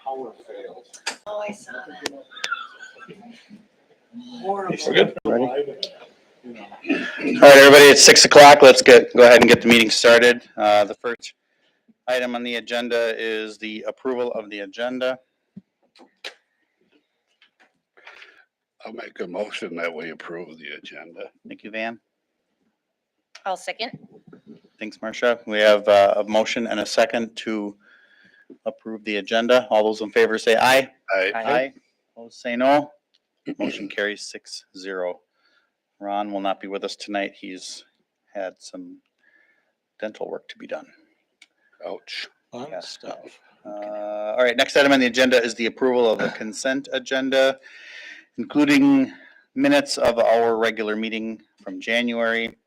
power failed. Oh, I saw that. Horrible. We're good? Ready? All right, everybody, it's 6 o'clock. Let's go ahead and get the meeting started. The first item on the agenda is the approval of the agenda. I'll make a motion that we approve the agenda. Thank you, Van. I'll second. Thanks, Marcia. We have a motion and a second to approve the agenda. All those in favor say aye. Aye. Opposed say no. Motion carries 6-0. Ron will not be with us tonight. He's had some dental work to be done. Ouch. Fun Yes. stuff. All right, next item on the agenda is the approval of the consent agenda, including minutes of our regular meeting from January,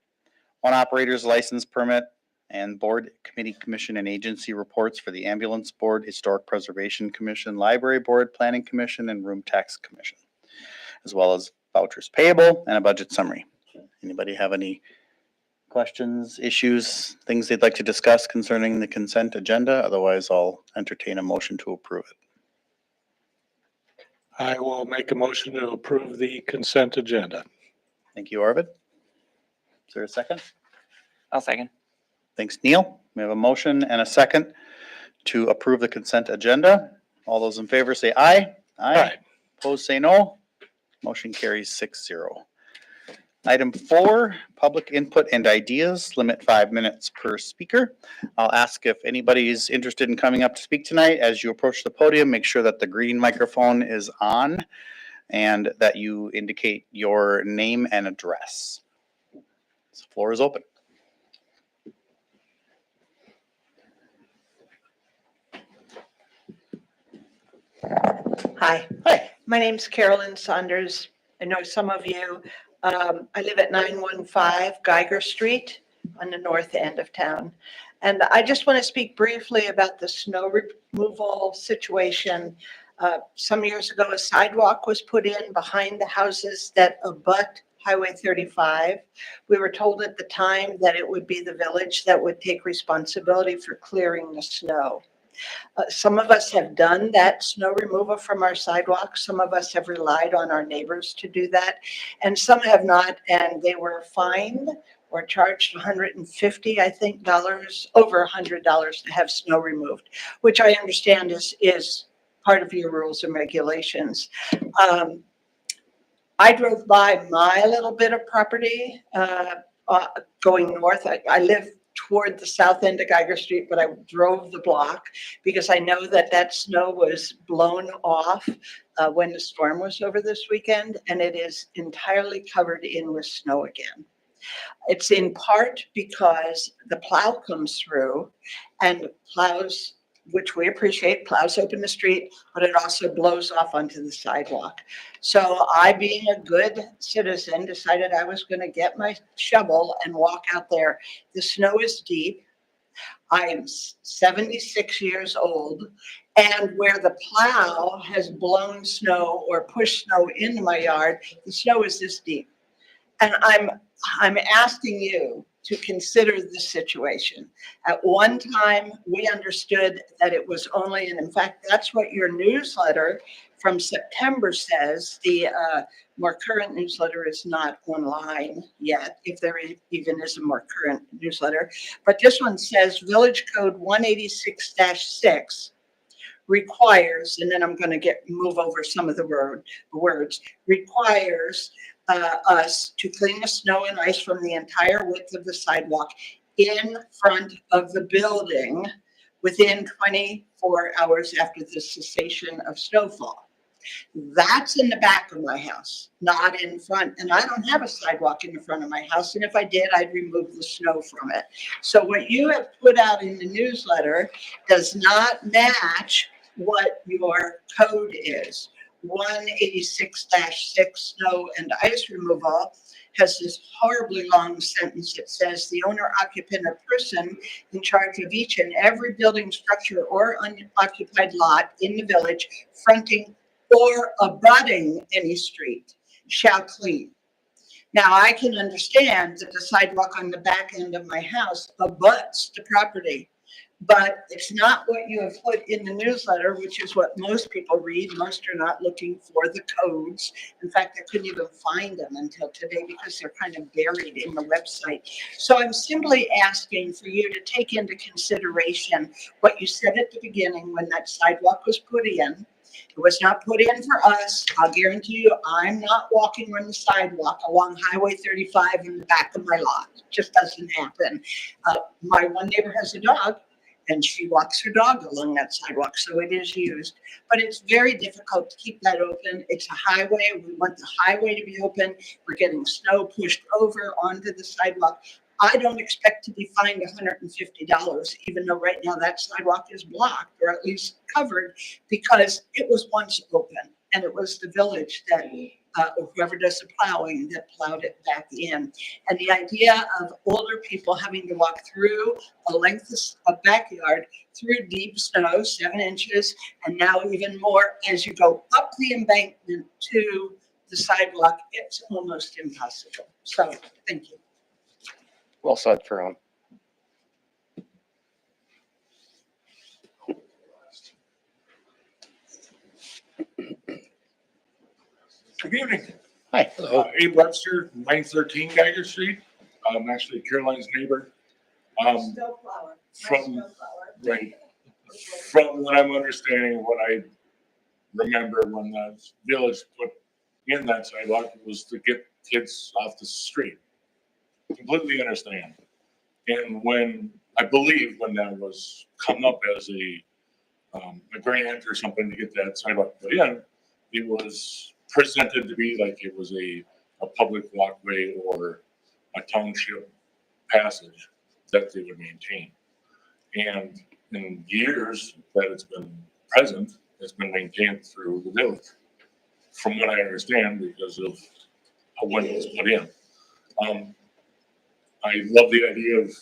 one operator's license permit, and board, committee, commission, and agency reports for the Ambulance Board, Historic Preservation Commission, Library Board, Planning Commission, and Room Tax Commission, as well as vouchers payable and a budget summary. Anybody have any questions, issues, things they'd like to discuss concerning the consent agenda? Otherwise, I'll entertain a motion to approve it. I will make a motion to approve the consent agenda. Thank you, Arvid. Is there a second? I'll second. Thanks, Neil. We have a motion and a second to approve the consent agenda. All those in favor say aye. Aye. Opposed say no. Motion carries 6-0. Item 4, public input and ideas, limit 5 minutes per speaker. I'll ask if anybody is interested in coming up to speak tonight. As you approach the podium, make sure that the green microphone is on and that you indicate your name and address. The floor is open. Hi. Hi. My name's Carolyn Saunders. I know some of you. I live at 915 Geiger Street on the north end of town. And I just want to speak briefly about the snow removal situation. Some years ago, a sidewalk was put in behind the houses that abut Highway 35. We were told at the time that it would be the village that would take responsibility for clearing the snow. Some of us have done that snow removal from our sidewalks. Some of us have relied on our neighbors to do that, and some have not, and they were fined or charged $150, I think, over $100 to have snow removed, which I understand is part of your rules and regulations. I drove by my little bit of property going north. I live toward the south end of Geiger Street, but I drove the block because I know that snow was blown off when the storm was over this weekend, and it is entirely covered in with snow again. It's in part because the plow comes through and plows, which we appreciate, plows open the street, but it also blows off onto the sidewalk. So I, being a good citizen, decided I was going to get my shovel and walk out there. The snow is deep. I am 76 years old, and where the plow has blown snow or pushed snow into my yard, the snow is this deep. And I'm asking you to consider this situation. At one time, we understood that it was only, and in fact, that's what your newsletter from September says. The more current newsletter is not online yet, if there even is a more current newsletter. But this one says Village Code 186-6 requires, and then I'm going to move over some of the words, requires us to clean the snow and ice from the entire width of the sidewalk in front of the building within 24 hours after the cessation of snowfall. That's in the back of my house, not in front. And I don't have a sidewalk in the front of my house. And if I did, I'd remove the snow from it. So what you have put out in the newsletter does not match what your code is. 186-6 snow and ice removal has this horribly long sentence that says the owner, occupant, or person in charge of each and every building, structure, or unoccupied lot in the village fronting or abutting any street shall clean. Now, I can understand that the sidewalk on the back end of my house abuts the property, but it's not what you have put in the newsletter, which is what most people read. Most are not looking for the codes. In fact, I couldn't even find them until today because they're kind of buried in the website. So I'm simply asking for you to take into consideration what you said at the beginning when that sidewalk was put in. It was not put in for us. I'll guarantee you, I'm not walking on the sidewalk along Highway 35 in the back of my lot. It just doesn't happen. My one neighbor has a dog, and she walks her dog along that sidewalk, so it is used. But it's very difficult to keep that open. It's a highway. We want the highway to be open. We're getting snow pushed over onto the sidewalk. I don't expect to be fined $150, even though right now that sidewalk is blocked or at least covered because it was once open and it was the village that, or whoever does the plowing that plowed it back in. And the idea of older people having to walk through a length of backyard through deep snow, 7 inches, and now even more as you go up the embankment to the sidewalk, it's almost impossible. So, thank you. Well said, Farron. Good evening. Hi. Abe Webster, 913 Geiger Street. I'm actually Caroline's neighbor. Snowflower. From, right, from what I'm understanding, what I remember when the village put in that sidewalk was to get kids off the street. Completely understand. And when, I believe when that was come up as a grant or something to get that sidewalk put in, it was presented to be like it was a public walkway or a township passage that they would maintain. And in years that it's been present, it's been maintained through the village, from what I understand, because of when it was put in. I love the idea of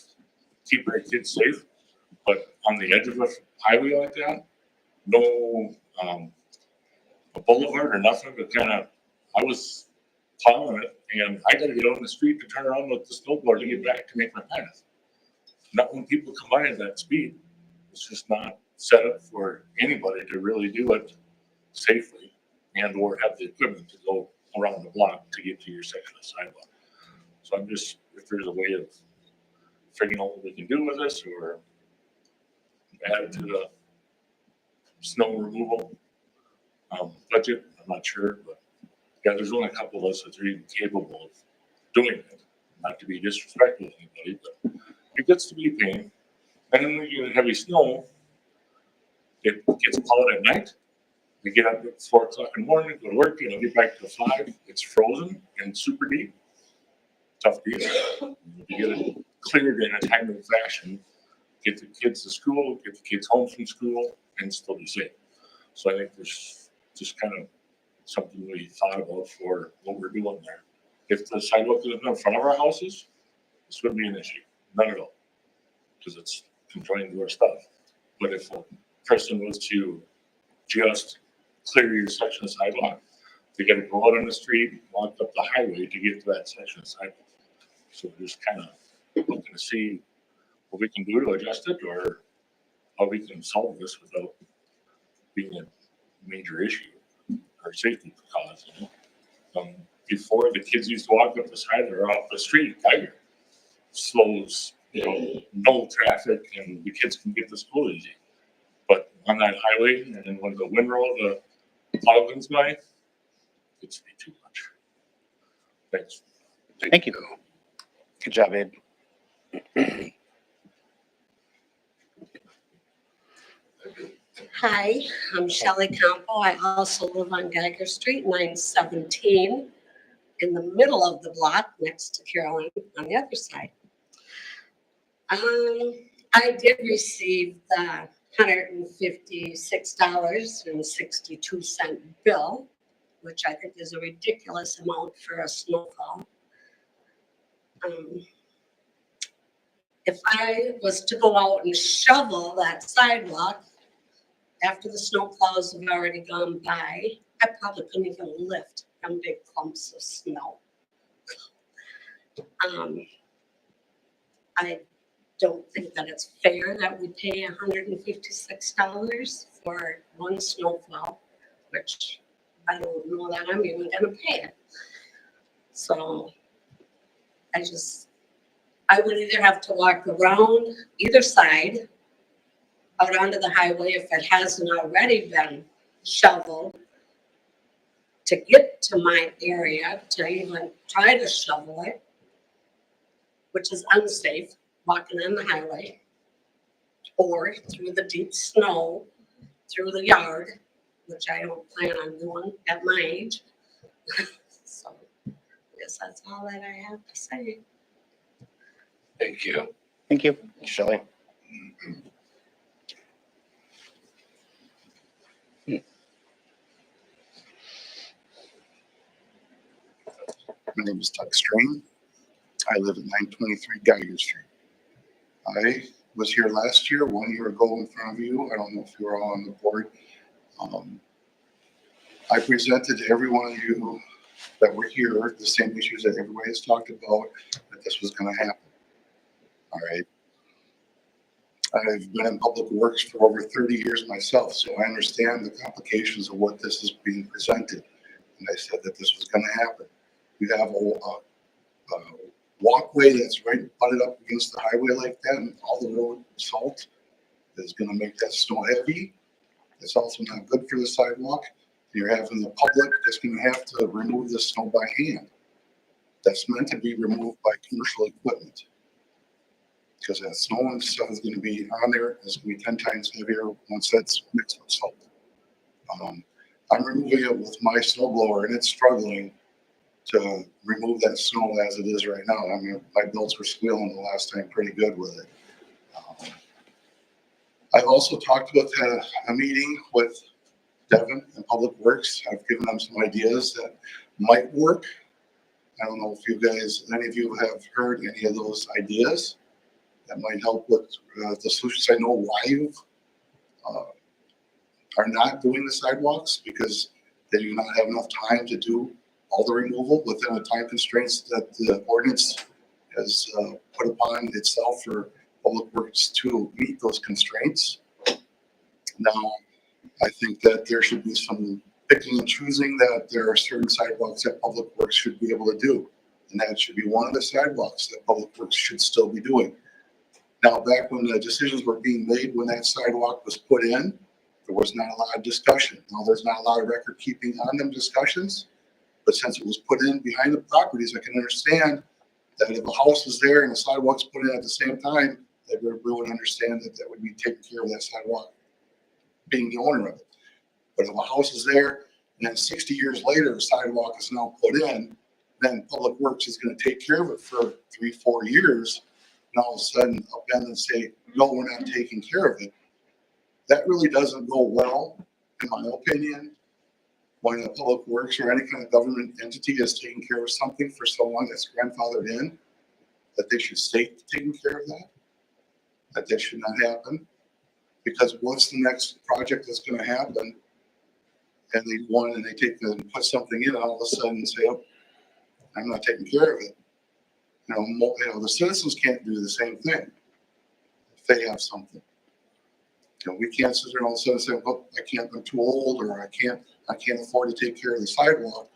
keeping our kids safe, but on the edge of a highway like that, no a boulevard or nothing, but kind of, I was plowing it and I gotta get out in the street to turn around with the snowboard to get back to make my path. Not when people come by at that speed. It's just not set up for anybody to really do it safely and or have the equipment to go around the block to get to your section of sidewalk. So I'm just, if there's a way of figuring out what we can do with this or add it to the snow removal budget, I'm not sure, but yeah, there's only a couple of us that are even capable of doing it. Not to be disrespectful to anybody, but it gets to be a pain. And then when you get heavy snow, it gets plowed at night. We get up at 4 o'clock in the morning, go to work, get back to 5. It's frozen and super deep. Tough deal. You get it cleared in a timely fashion, get the kids to school, get the kids home from school, and still be safe. So I think there's just kind of something we thought about for what we're doing there. If the sidewalk is in front of our houses, this wouldn't be an issue, none at all, because it's conjoined to our stuff. But if a person was to just clear your section of sidewalk, they got to go out on the street, walk up the highway to get to that section of sidewalk. So we're just kind of looking to see what we can do to adjust it or how we can solve this without being a major issue or safety cause. Before, the kids used to walk up the side or off the street. Geiger slows, no traffic, and the kids can get to school easy. But on that highway, and then when the windrow, the plow comes by, it's be too much. Thanks. Thank you. Good job, Abe. Hi, I'm Shelley Campo. I also live on Geiger Street, 917, in the middle of the block next to Caroline on the other side. I did receive the $156.62 bill, which I think is a ridiculous amount for a snowfall. If I was to go out and shovel that sidewalk after the snow plows have already gone by, I probably couldn't even lift them big clumps of snow. I don't think that it's fair that we pay $156 for one snowplow, which I don't know that I'm even gonna pay it. So I would either have to walk around either side out onto the highway if it hasn't already been shoveled to get to my area to even try to shovel it, which is unsafe, walking on the highway, or through the deep snow, through the yard, which I don't plan on doing at my age. So, I guess that's all that I have to say. Thank you. Thank you. Shelley. My name is Doug Strain. I live at 923 Geiger Street. I was here last year, 1 year ago in front of you. I don't know if you were all on the board. I presented to every one of you that were here the same issues that everybody has talked about, that this was going to happen. All right. I've been in public works for over 30 years myself, so I understand the complications of what this is being presented. And I said that this was going to happen. You have a walkway that's right butted up against the highway like that, and all the road salt is going to make that snow heavy. It's also not good for the sidewalk. You're having the public that's going to have to remove the snow by hand. That's meant to be removed by commercial equipment. Because that snow and stuff is going to be on there. It's going to be 10 times heavier once that's mixed with salt. I'm removing it with my snow blower, and it's struggling to remove that snow as it is right now. I mean, my belts were squealing the last time pretty good with it. I've also talked about a meeting with Devin and Public Works. I've given them some ideas that might work. I don't know if you guys, any of you have heard any of those ideas that might help with the solutions. I know why you are not doing the sidewalks, because they do not have enough time to do all the removal within the time constraints that the ordinance has put upon itself for Public Works to meet those constraints. Now, I think that there should be some picking and choosing, that there are certain sidewalks that Public Works should be able to do. And that should be one of the sidewalks that Public Works should still be doing. Now, back when the decisions were being made, when that sidewalk was put in, there was not a lot of discussion. Now, there's not a lot of record keeping on them discussions. But since it was put in behind the properties, I can understand that if a house was there and the sidewalk's put in at the same time, that everybody would understand that that would be taking care of that sidewalk, being the owner of it. But if a house is there and then 60 years later, the sidewalk is now put in, then Public Works is going to take care of it for 3-4 years. And all of a sudden upend and say, no, we're not taking care of it. That really doesn't go well, in my opinion, when the Public Works or any kind of government entity is taking care of something for so long that's grandfathered in, that they should stay taking care of that that should not happen. Because what's the next project that's going to happen? And they want, and they take and put something in, all of a sudden say, oh, I'm not taking care of it. You know, the citizens can't do the same thing if they have something. You know, we can't sit there and all of a sudden say, well, I can't, I'm too old, or I can't afford to take care of the sidewalk.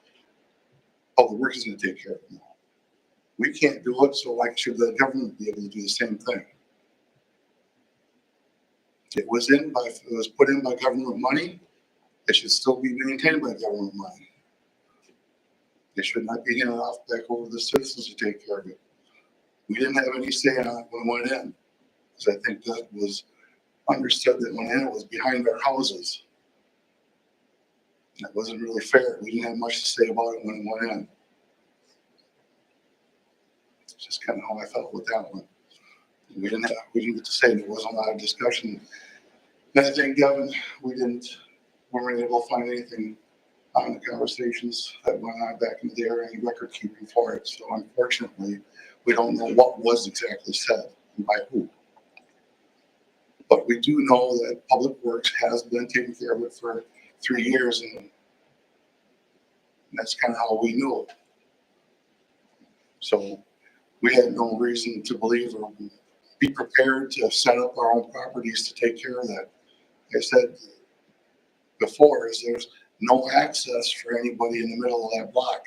Public Works is going to take care of it now. We can't do it, so like should the government be able to do the same thing? It was put in by government money. It should still be maintained by government money. It should not be handed off back over to the citizens to take care of it. We didn't have any say on it when it went in, because I think that was understood that when it was behind our houses. That wasn't really fair. We didn't have much to say about it when it went in. It's just kind of how I felt with that one. We didn't get to say. There wasn't a lot of discussion. And I think, Gavin, weren't able to find anything on the conversations that went on back in the day, or any record keeping for it. So unfortunately, we don't know what was exactly said and by who. But we do know that Public Works has been taking care of it for 3 years, and that's kind of how we knew it. So we had no reason to believe or be prepared to set up our own properties to take care of that. Like I said before, is there's no access for anybody in the middle of that block.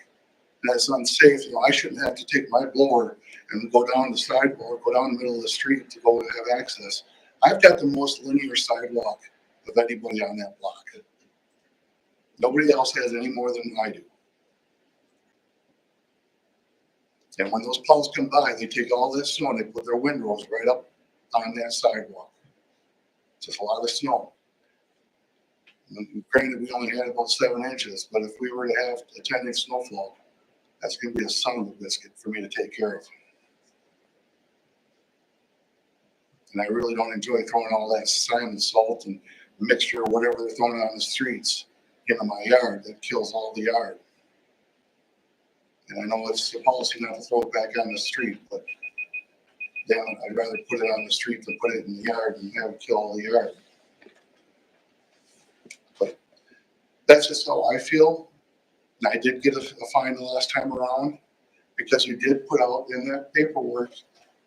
And that's unsafe. You know, I shouldn't have to take my blower and go down the sidewalk, go down the middle of the street to go have access. I've got the most linear sidewalk of anybody on that block. Nobody else has any more than I do. And when those plows come by, they take all this snow and they put their windrows right up on that sidewalk. Just a lot of snow. And granted, we only had about 7 inches, but if we were to have a 10-inch snowfall, that's going to be a son of a biscuit for me to take care of. And I really don't enjoy throwing all that sand and salt and mixture of whatever they're throwing on the streets into my yard. That kills all the yard. And I know it's the policy not to throw it back on the street, but then I'd rather put it on the street than put it in the yard and have it kill all the yard. But that's just how I feel. And I did get a fine the last time around because you did put out in that paperwork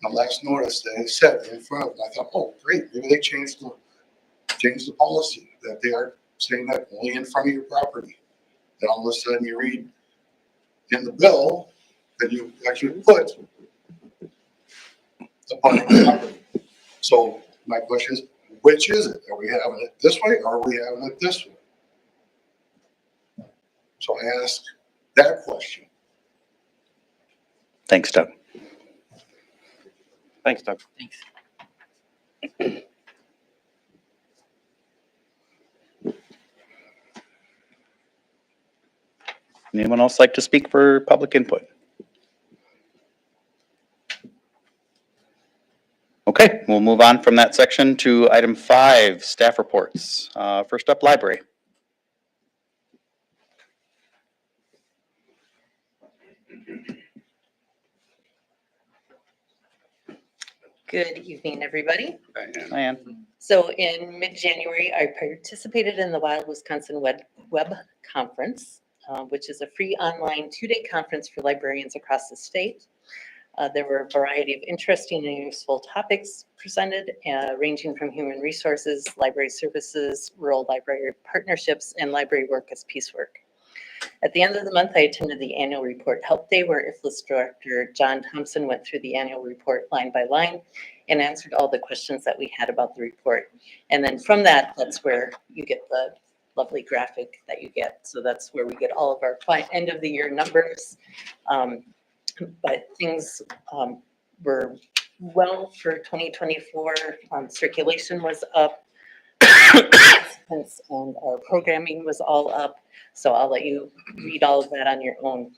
the last notice that it said in front of it. I thought, oh, great, maybe they changed the policy that they are saying that only in front of your property. Then all of a sudden you read in the bill that you actually put upon the property. So my question is, which is it? Are we having it this way or are we having it this way? So I ask that question. Thanks, Doug. Thanks, Doug. Anyone else like to speak for public input? Okay, we'll move on from that section to item 5, staff reports. First up, library. Good evening, everybody. Diane. So in mid-January, I participated in the Wild Wisconsin Web Conference, which is a free online 2-day conference for librarians across the state. There were a variety of interesting and useful topics presented, ranging from human resources, library services, rural library partnerships, and library work as piecework. At the end of the month, I attended the annual report help day where IFLIS director John Thompson went through the annual report line by line and answered all the questions that we had about the report. And then from that, that's where you get the lovely graphic that you get. So that's where we get all of our end of the year numbers. But things were well for 2024. Circulation was up. And our programming was all up. So I'll let you read all of that on your own.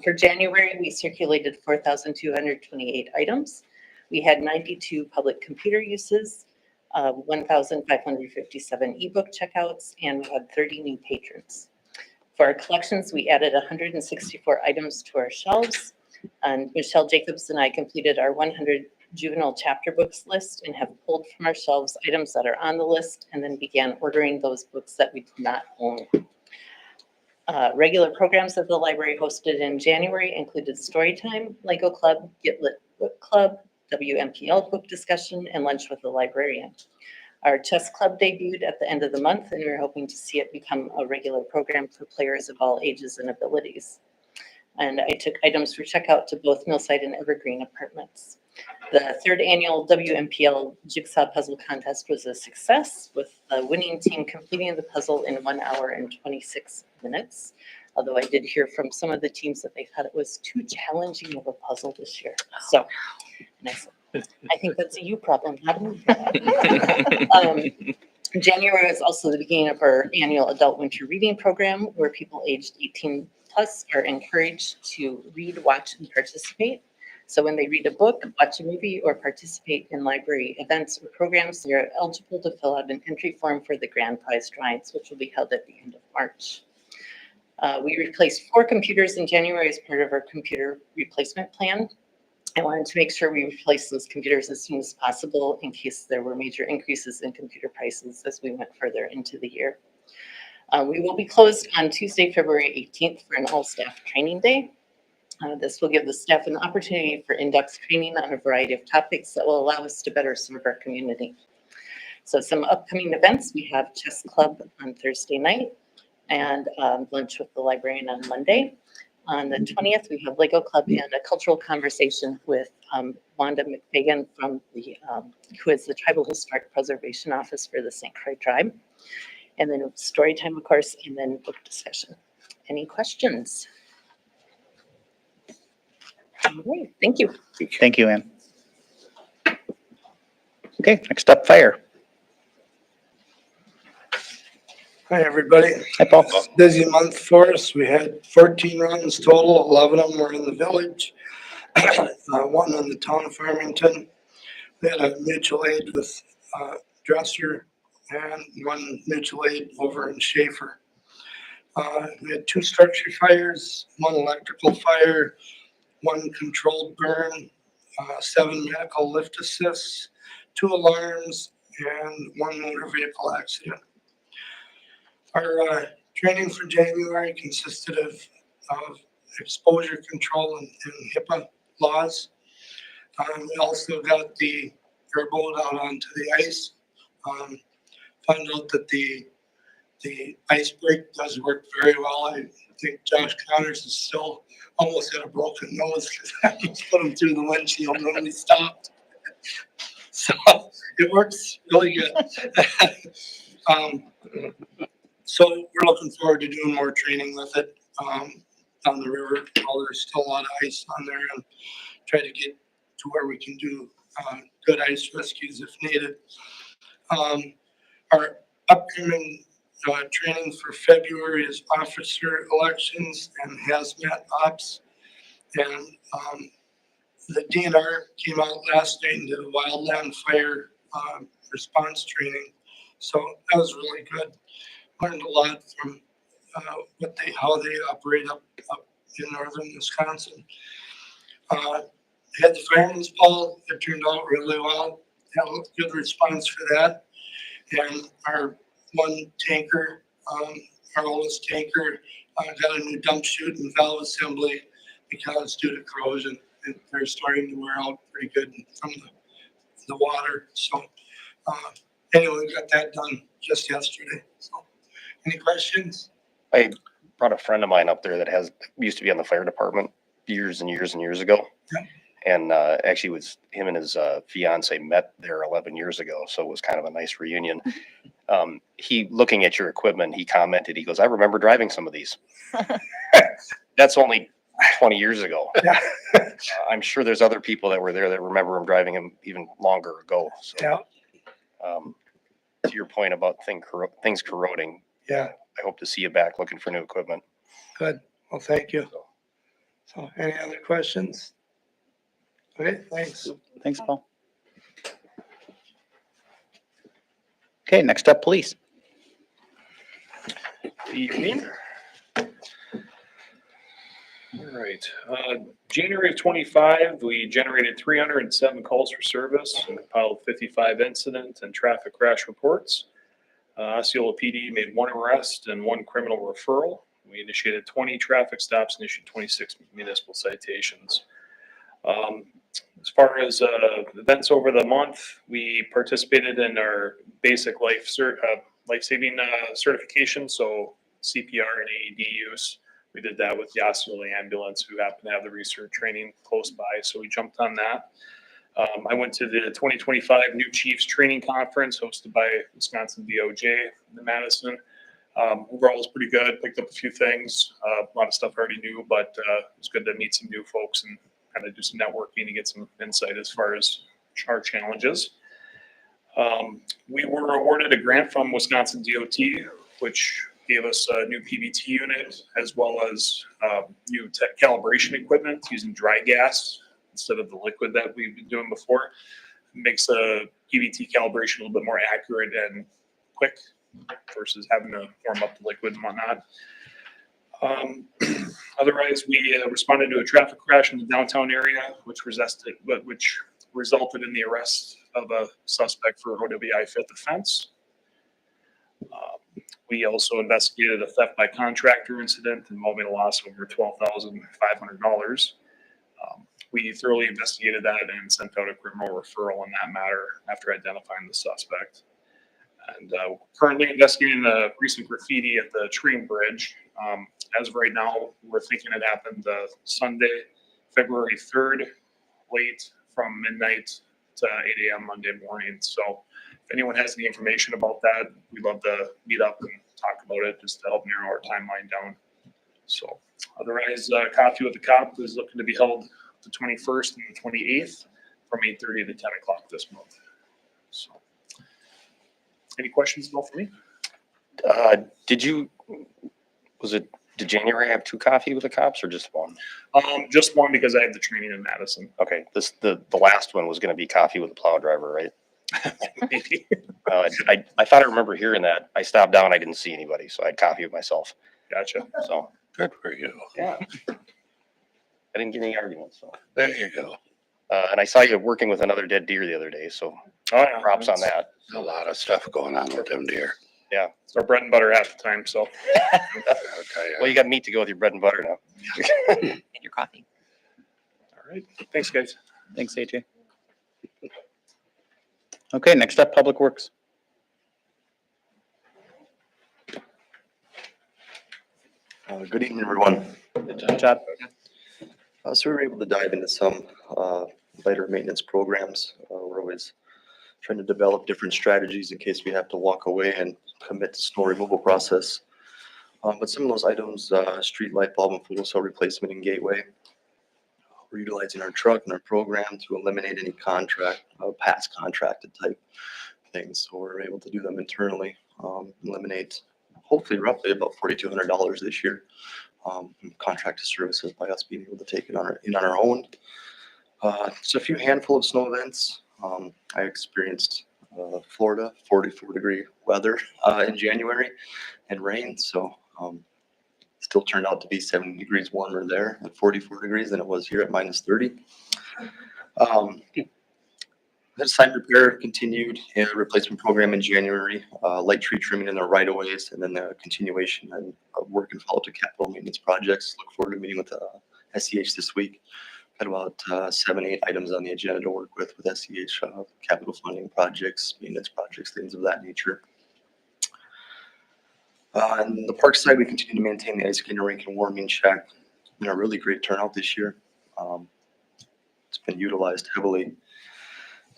For January, we circulated 4,228 items. We had 92 public computer uses, 1,557 ebook checkouts, and we had 30 new patrons. For our collections, we added 164 items to our shelves. And Michelle Jacobs and I completed our 100 juvenile chapter books list and have pulled from our shelves items that are on the list and then began ordering those books that we do not own. Regular programs that the library hosted in January included Storytime, Lego Club, Get Lit Book Club, WMPL book discussion, and lunch with the librarian. Our chess club debuted at the end of the month, and we're hoping to see it become a regular program for players of all ages and abilities. And I took items for checkout to both Millside and Evergreen apartments. The 3rd annual WMPL Jigsaw Puzzle Contest was a success, with the winning team completing the puzzle in 1 hour and 26 minutes. Although I did hear from some of the teams that they thought it was too challenging of a puzzle this year. So, and I said, I think that's a you problem, not a me problem. January is also the beginning of our annual adult winter reading program, where people aged 18 plus are encouraged to read, watch, and participate. So when they read a book, watch a movie, or participate in library events or programs, they're eligible to fill out an entry form for the grand prize drawings, which will be held at the end of March. We replaced 4 computers in January as part of our computer replacement plan. I wanted to make sure we replaced those computers as soon as possible in case there were major increases in computer prices as we went further into the year. We will be closed on Tuesday, February 18th for an all-staff training day. This will give the staff an opportunity for in-depth training on a variety of topics that will allow us to better serve our community. So some upcoming events, we have Chess Club on Thursday night and lunch with the librarian on Monday. On the 20th, we have Lego Club and a cultural conversation with Wanda McFagan from the, who is the Tribal Historic Preservation Office for the St. Croix Tribe. And then story time, of course, and then book discussion. Any questions? All right, thank you. Thank you, Ann. Okay, next up, fire. Hi, everybody. Hi, Paul. Busy month for us. We had 14 runs total. 11 of them were in the village. One in the town of Farmington. We had a mutual aid with Dresser and one mutual aid over in Schaefer. We had 2 structure fires, 1 electrical fire, 1 controlled burn, 7 medical lift assists, 2 alarms, and 1 motor vehicle accident. Our training for January consisted of exposure control and HIPAA laws. We also got the airboat out onto the ice. Found out that the ice brake does work very well. I think Josh Connors is still almost had a broken nose because I just put him through the windshield when we stopped. So it works really good. So we're looking forward to doing more training with it on the river. While there's still a lot of ice on there, and try to get to where we can do good ice rescues if needed. Our upcoming training for February is officer elections and hazmat ops. And the DNR came out last night and did a wildland fire response training. So that was really good. Learned a lot from how they operate up in northern Wisconsin. Had the fireman's ball. It turned out really well. Had a good response for that. And our one tanker, our oldest tanker, got a new dump chute and valve assembly because due to corrosion, they're starting to wear out pretty good from the water. So anyway, we got that done just yesterday. So any questions? I brought a friend of mine up there that used to be on the fire department years and years and years ago. Yeah. And actually was him and his fiance met there 11 years ago. So it was kind of a nice reunion. He, looking at your equipment, he commented, he goes, I remember driving some of these. That's only 20 years ago. Yeah. I'm sure there's other people that were there that remember him driving them even longer ago. So, Yeah. To your point about things corroding, Yeah. I hope to see you back looking for new equipment. Good. Well, thank you. So any other questions? Okay, thanks. Thanks, Paul. Okay, next up, police. Evening. All right, January of 25, we generated 307 calls for service and compiled 55 incident and traffic crash reports. Osceola PD made 1 arrest and 1 criminal referral. We initiated 20 traffic stops and issued 26 municipal citations. As far as events over the month, we participated in our basic life-saving certification, so CPR and AED use. We did that with the Osceola ambulance, who happened to have the research training close by, so we jumped on that. I went to the 2025 New Chiefs Training Conference hosted by Wisconsin DOJ in Madison. Overall, it was pretty good. Picked up a few things. A lot of stuff I already knew, but it was good to meet some new folks and kind of do some networking and get some insight as far as our challenges. We were awarded a grant from Wisconsin DOT, which gave us a new PVT unit as well as new calibration equipment using dry gas instead of the liquid that we've been doing before. It makes a PVT calibration a little bit more accurate and quick versus having to warm up the liquid and whatnot. Otherwise, we responded to a traffic crash in the downtown area, which resulted in the arrest of a suspect for OWI fifth offense. We also investigated a theft by contractor incident involving a loss of over $12,500. We thoroughly investigated that and sent out a criminal referral in that matter after identifying the suspect. And currently investigating the recent graffiti at the train bridge. As of right now, we're thinking it happened Sunday, February 3rd, late from midnight to 8 a.m. Monday morning. So if anyone has any information about that, we'd love to meet up and talk about it just to help narrow our timeline down. So otherwise, Coffee with the Cop is looking to be held the 21st and the 28th from 8:30 to 10 o'clock this month. So any questions at all for me? Did January have 2 Coffee with the Cops or just one? Just one because I have the training in Madison. Okay, the last one was gonna be Coffee with the Plow Driver, right? Maybe. I thought I remember hearing that. I stopped down, I didn't see anybody, so I had coffee with myself, Gotcha. so, Good for you. yeah. I didn't get any arguments, so. There you go. And I saw you working with another dead deer the other day, so Oh, yeah. props on that. A lot of stuff going on with them deer. It's our bread and butter half the time, so. Okay. Well, you got meat to go with your bread and butter now. And your coffee. All right. Thanks, guys. Thanks, AJ. Okay, next up, Public Works. Good evening, everyone. Good job. So we were able to dive into some lighter maintenance programs. We're always trying to develop different strategies in case we have to walk away and commit to snow removal process. But some of those items, street light bulb and photo cell replacement and gateway, we're utilizing our truck and our program to eliminate any past contracted type things. So we're able to do them internally, eliminate hopefully roughly about $4,200 this year. Contracted services by us being able to take it on our own. Just a few handful of snow events. I experienced Florida 44-degree weather in January and rain. So still turned out to be 70 degrees warmer there at 44 degrees than it was here at -30. The sign repair continued, and replacement program in January, light tree trimming in the right of ways, and then the continuation of work and follow to capital maintenance projects. Look forward to meeting with SEH this week. Got about 7, 8 items on the agenda to work with SEH, capital funding projects, maintenance projects, things of that nature. On the park side, we continue to maintain the ice skating rink and warming shack. Been a really great turnout this year. It's been utilized heavily.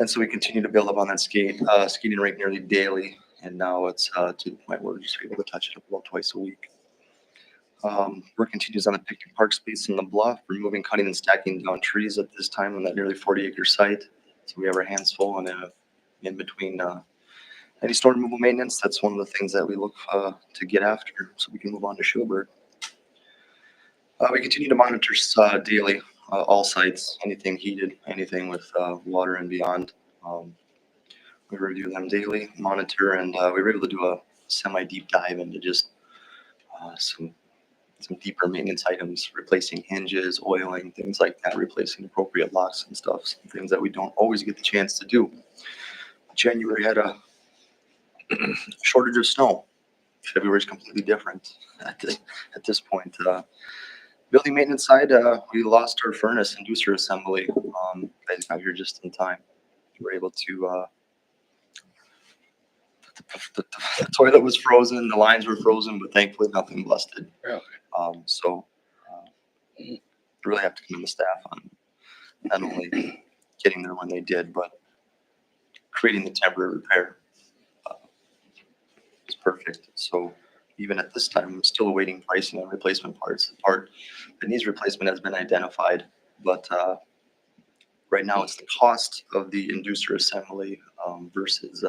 And so we continue to build up on that skating rink nearly daily. And now it's to the point where we're just able to touch it up about twice a week. Work continues on the picnic park space in the bluff, removing, cutting, and stacking down trees at this time on that nearly 40-acre site. So we have our hands full and in between any storm removal maintenance. That's one of the things that we look to get after so we can move on to Schoberg. We continue to monitor daily all sites, anything heated, anything with water and beyond. We review them daily, monitor, and we were able to do a semi-deep dive into just some deeper maintenance items, replacing hinges, oiling, things like that, replacing appropriate locks and stuff, some things that we don't always get the chance to do. January had a shortage of snow. February is completely different at this point. Building maintenance side, we lost our furnace inducer assembly. Guys got here just in time. We were able to, the toilet was frozen, the lines were frozen, but thankfully nothing busted. Really? Really have to commend the staff on not only getting there when they did, but creating the temporary repair. It's perfect. So even at this time, I'm still awaiting pricing on replacement parts. The part that needs replacement has been identified, but right now it's the cost of the inducer assembly versus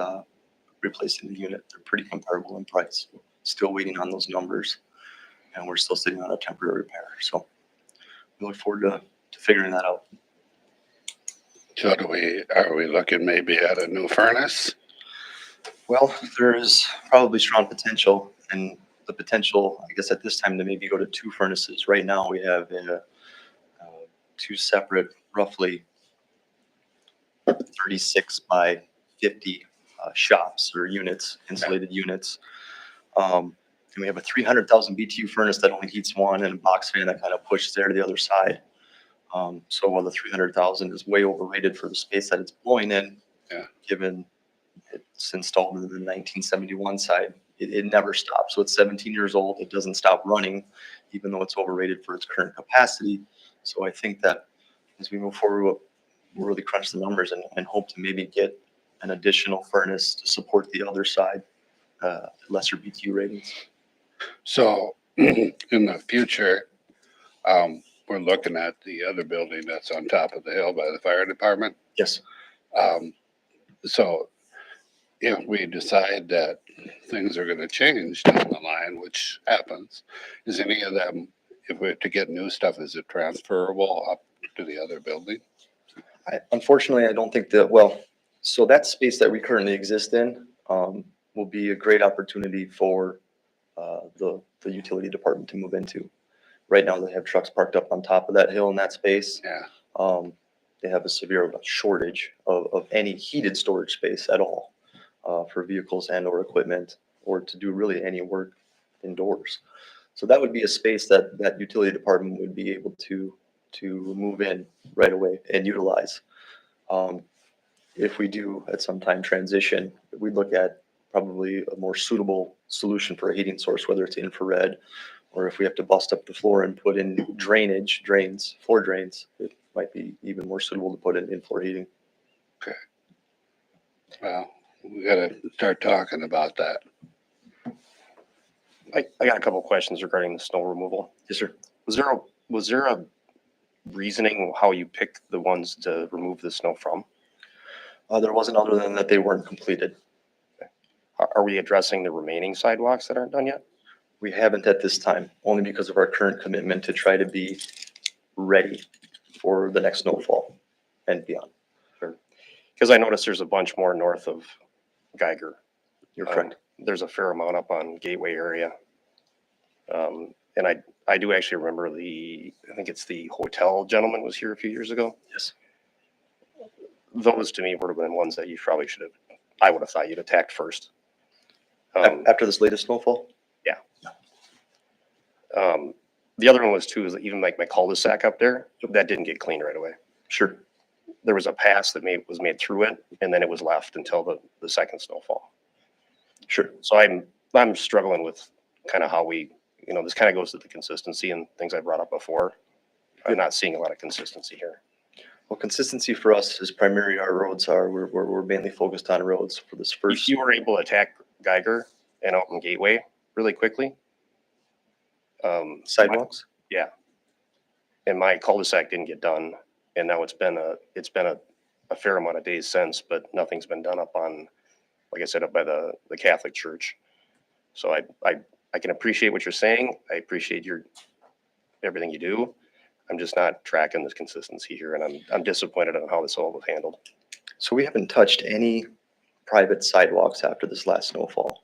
replacing the unit. They're pretty comparable in price. Still waiting on those numbers, and we're still sitting on a temporary repair. So we look forward to figuring that out. So are we looking maybe at a new furnace? Well, there is probably strong potential, and the potential, I guess, at this time to maybe go to 2 furnaces. Right now, we have 2 separate, roughly 36 by 50 shops or units, insulated units. And we have a 300,000 BTU furnace that only heats one and a box fan that kind of pushes air to the other side. So while the 300,000 is way overrated for the space that it's blowing in, Yeah. given it's installed in the 1971 side, it never stops. So it's 17 years old. It doesn't stop running, even though it's overrated for its current capacity. So I think that as we move forward, we'll really crunch the numbers and hope to maybe get an additional furnace to support the other side, lesser BTU ratings. So in the future, we're looking at the other building that's on top of the hill by the fire department. Yes. So if we decide that things are gonna change down the line, which happens, is any of them, if we're to get new stuff, is it transferable up to the other building? Unfortunately, I don't think that, well, so that space that we currently exist in will be a great opportunity for the utility department to move into. Right now, they have trucks parked up on top of that hill in that space. Yeah. They have a severe shortage of any heated storage space at all for vehicles and or equipment or to do really any work indoors. So that would be a space that that utility department would be able to move in right away and utilize. If we do at some time transition, we look at probably a more suitable solution for a heating source, whether it's infrared, or if we have to bust up the floor and put in drains, floor drains, it might be even more suitable to put in floor heating. Well, we gotta start talking about that. I got a couple of questions regarding the snow removal. Yes, sir. Was there a reasoning how you picked the ones to remove the snow from? There wasn't other than that they weren't completed. Are we addressing the remaining sidewalks that aren't done yet? We haven't at this time, only because of our current commitment to try to be ready for the next snowfall and beyond. Because I noticed there's a bunch more north of Geiger. You're correct. There's a fair amount up on Gateway area. And I do actually remember I think it's the hotel gentleman was here a few years ago. Yes. Those to me would have been ones that you probably should have, I would have thought you'd attacked first. After this latest snowfall? The other one was too, is that even like my cul-de-sac up there, that didn't get cleaned right away. Sure. There was a pass that was made through it and then it was left until the second snowfall. Sure. So I'm struggling with kind of how we, this kind of goes to the consistency and things I brought up before. I'm not seeing a lot of consistency here. Well, consistency for us is primarily our roads are, we're mainly focused on roads for this first. You were able to attack Geiger and Alton Gateway really quickly. Sidewalks? Yeah. And my cul-de-sac didn't get done. And now it's been a fair amount of days since, but nothing's been done up on, like I said, up by the Catholic Church. So I can appreciate what you're saying. I appreciate everything you do. I'm just not tracking this consistency here, and I'm disappointed on how this all was handled. So we haven't touched any private sidewalks after this last snowfall.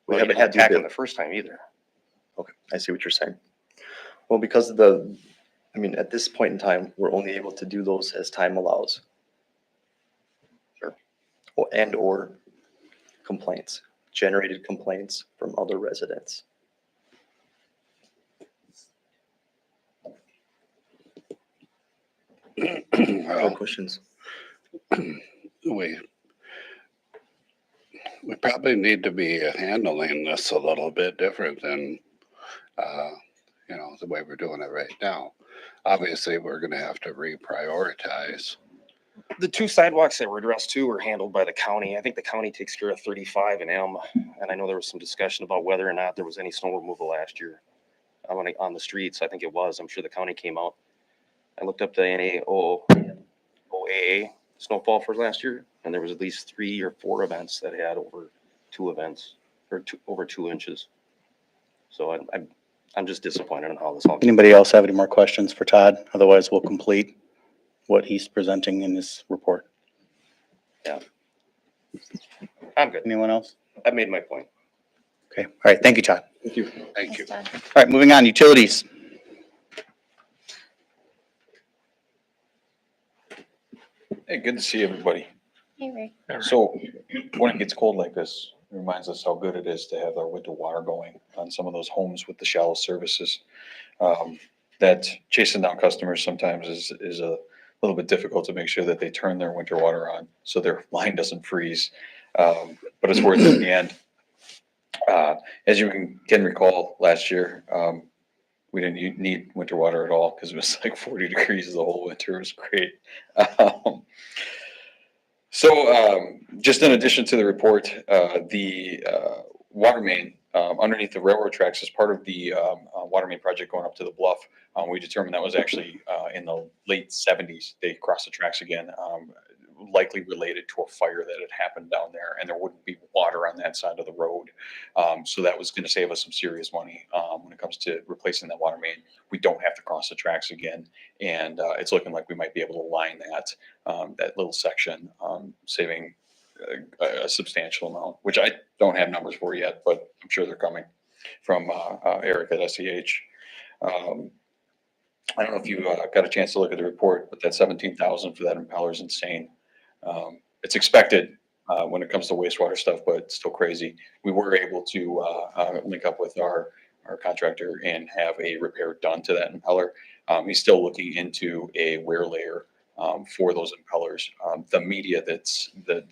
We Well, you haven't didn't had to attack them build. the first time either. Okay, I see what you're saying. Well, because of at this point in time, we're only able to do those as time allows. Sure. And/or complaints, generated complaints from other residents. No Well, questions? we probably need to be handling this a little bit different than, the way we're doing it right now. Obviously, we're gonna have to reprioritize. The two sidewalks that were addressed too were handled by the county. I think the county takes care of 35 and M. And I know there was some discussion about whether or not there was any snow removal last year on the streets. I think it was. I'm sure the county came out. I looked up the NAOAA snowfall for last year, and there was at least 3 or 4 events that had over 2 events or over 2 inches. So I'm just disappointed in how this all. Anybody else have any more questions for Todd? Otherwise, we'll complete what he's presenting in this report. I'm good. Anyone else? I made my point. Okay, all right, thank you, Todd. Thank you. Thank you. All right, moving on, utilities. Hey, good to see everybody. Hey, Ray. So when it gets cold like this, reminds us how good it is to have our winter water going on some of those homes with the shallow services. That chasing down customers sometimes is a little bit difficult to make sure that they turn their winter water on so their line doesn't freeze. But it's worth it in the end. As you can recall, last year, we didn't need winter water at all because it was like 40 degrees the whole winter. It was great. Just in addition to the report, the water main underneath the railroad tracks as part of the water main project going up to the bluff, we determined that was actually in the late 70s. They crossed the tracks again, likely related to a fire that had happened down there, and there wouldn't be water on that side of the road. So that was going to save us some serious money when it comes to replacing that water main. We don't have to cross the tracks again, and it's looking like we might be able to line that little section, saving a substantial amount, which I don't have numbers for yet, but I'm sure they're coming from Eric at SEH. I don't know if you got a chance to look at the report, but that 17,000 for that impeller is insane. It's expected when it comes to wastewater stuff, but it's still crazy. We were able to link up with our contractor and have a repair done to that impeller. He's still looking into a wear layer for those impellers. The media that's the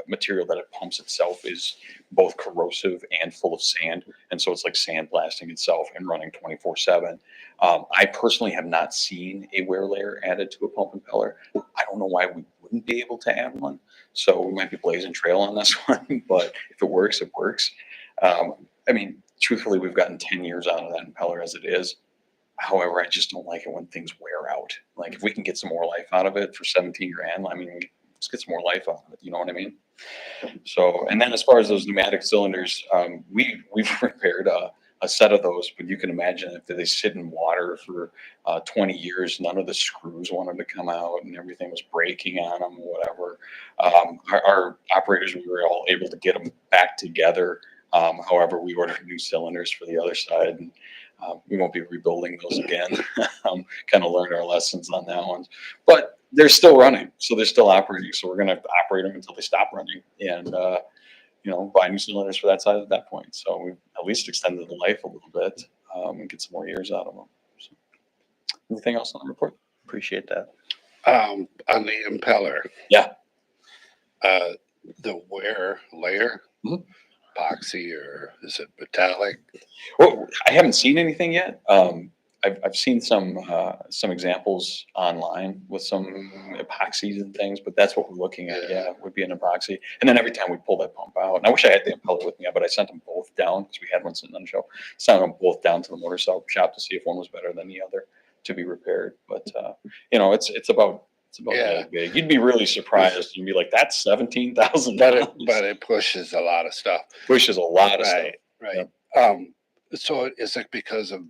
material that it pumps itself is both corrosive and full of sand. And so it's like sandblasting itself and running 24/7. I personally have not seen a wear layer added to a pump impeller. I don't know why we wouldn't be able to add one. So we might be blazing trail on this one, but if it works, it works. I mean, truthfully, we've gotten 10 years out of that impeller as it is. However, I just don't like it when things wear out. Like if we can get some more life out of it for 17 grand, I mean, let's get some more life out of it. You know what I mean? So, and then as far as those pneumatic cylinders, we've repaired a set of those, but you can imagine if they sit in water for 20 years, none of the screws wanted to come out and everything was breaking on them or whatever. Our operators, we were all able to get them back together. However, we ordered new cylinders for the other side, and we won't be rebuilding those again. Kind of learned our lessons on that one, but they're still running, so they're still operating. So we're going to operate them until they stop running, and buy new cylinders for that side at that point. So we've at least extended the life a little bit and get some more years out of them. So, anything else on the report? Appreciate that. On the impeller. Yeah. The wear layer, Mhm. epoxy, or is it metallic? Well, I haven't seen anything yet. I've seen some examples online with some epoxies and things, but that's what we're looking at. Yeah, would be an epoxy. And then every time we pull that pump out, and I wish I had the impeller with me, but I sent them both down because we had one sitting on the shelf. Sent them both down to the motor shop to see if one was better than the other to be repaired. But it's about that big. You'd be really surprised. You'd be like, that's $17,000. But it pushes a lot of stuff. Pushes a lot of stuff. Right. So is it because of